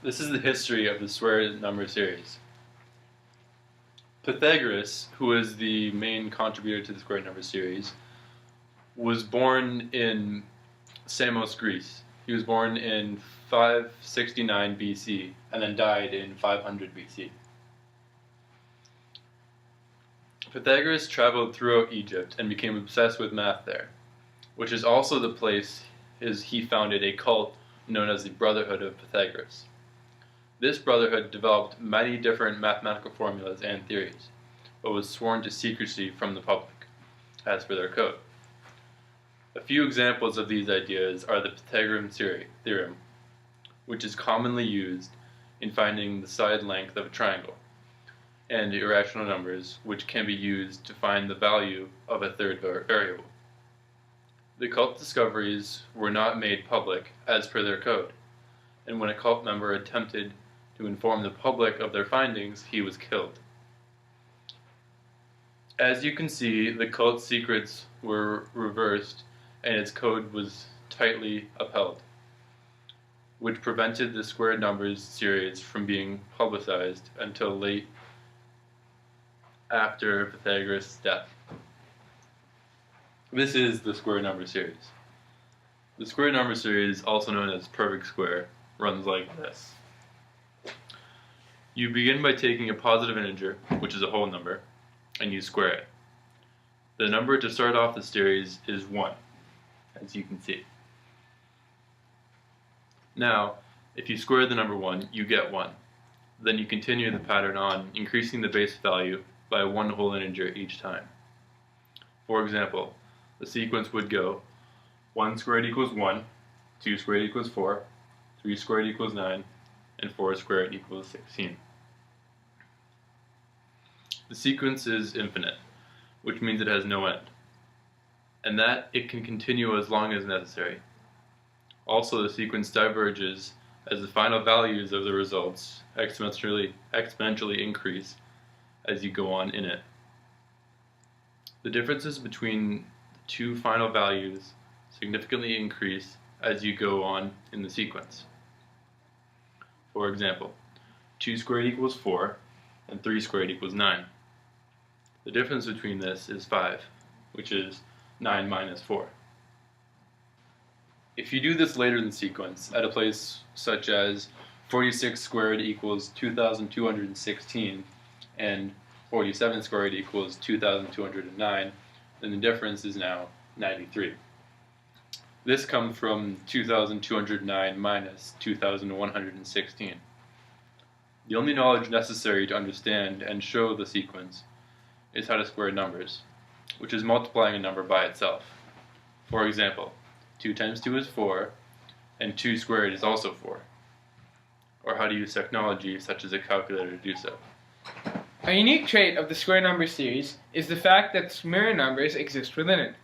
This is the history of the square number series. Pythagoras, who is the main contributor to the square number series, was born in Samos, Greece. He was born in 569 BC and then died in 500 BC. Pythagoras traveled throughout Egypt and became obsessed with math there, which is also the place he founded a cult known as the Brotherhood of Pythagoras. This brotherhood developed many different mathematical formulas and theories, but was sworn to secrecy from the public, as per their code. A few examples of these ideas are the Pythagorean theorem, which is commonly used in finding the side length of a triangle, and irrational numbers, which can be used to find the value of a third variable. The cult discoveries were not made public as per their code, and when a cult member attempted to inform the public of their findings, he was killed. As you can see, the cult's secrets were reversed and its code was tightly upheld, which prevented the square numbers series from being publicized until late after Pythagoras' death. This is the square number series. The square number series, also known as perfect square, runs like this. You begin by taking a positive integer, which is a whole number, and you square it. The number to start off the series is 1, as you can see. Now, if you square the number 1, you get 1. Then you continue the pattern on, increasing the base value by one whole integer each time. For example, the sequence would go 1 squared equals 1, 2 squared equals 4, 3 squared equals 9, and 4 squared equals 16. The sequence is infinite, which means it has no end, and that it can continue as long as necessary. Also, the sequence diverges as the final values of the results exponentially increase as you go on in it. The differences between the two final values significantly increase as you go on in the sequence. For example, 2 squared equals 4, and 3 squared equals 9. The difference between this is 5, which is 9 minus 4. If you do this later in the sequence, at a place such as 46 squared equals 2,216, and 47 squared equals 2,209, then the difference is now 93. This comes from 2,209 minus 2,116. The only knowledge necessary to understand and show the sequence is how to square numbers, which is multiplying a number by itself. For example, 2 times 2 is 4, and 2 squared is also 4. Or how to use technology such as a calculator to do so. A unique trait of the square number series is the fact that mirror numbers exist within it.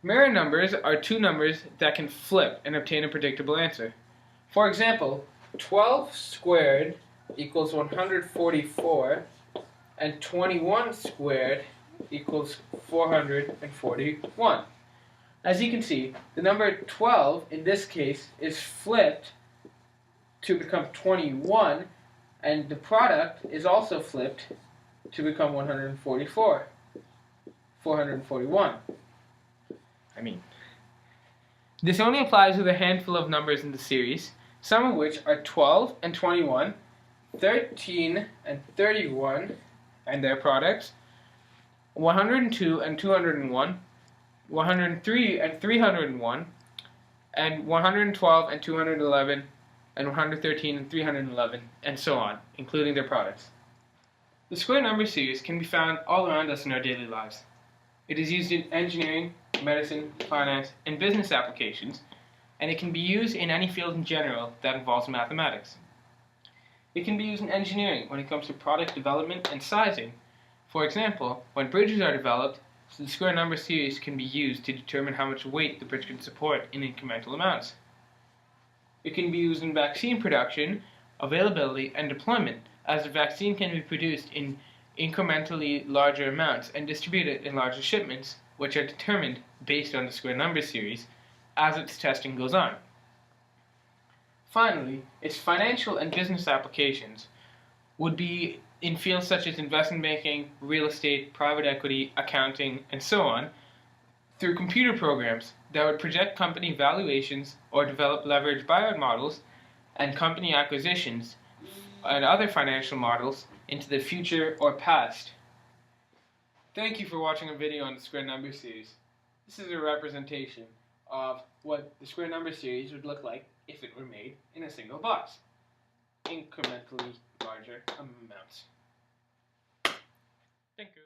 Mirror numbers are two numbers that can flip and obtain a predictable answer. For example, 12 squared equals 144, and 21 squared equals 441. As you can see, the number 12 in this case is flipped to become 21, and the product is also flipped to become 441. This only applies with a handful of numbers in the series, some of which are 12 and 21, 13 and 31 and their products, 102 and 201, 103 and 301, and 112 and 211, and 113 and 311, and so on, including their products. The square number series can be found all around us in our daily lives. It is used in engineering, medicine, finance, and business applications, and it can be used in any field in general that involves mathematics. It can be used in engineering when it comes to product development and sizing. For example, when bridges are developed, the square number series can be used to determine how much weight the bridge can support in incremental amounts. It can be used in vaccine production, availability, and deployment, as the vaccine can be produced in incrementally larger amounts and distributed in larger shipments, which are determined based on the square number series as its testing goes on. Finally, its financial and business applications would be in fields such as investment banking, real estate, private equity, accounting, and so on, through computer programs that would project company valuations or develop leveraged buyout models and company acquisitions and other financial models into the future or past. Thank you for watching a video on the square number series. This is a representation of what the square number series would look like if it were made in a single box. Incrementally larger amounts. Thank you.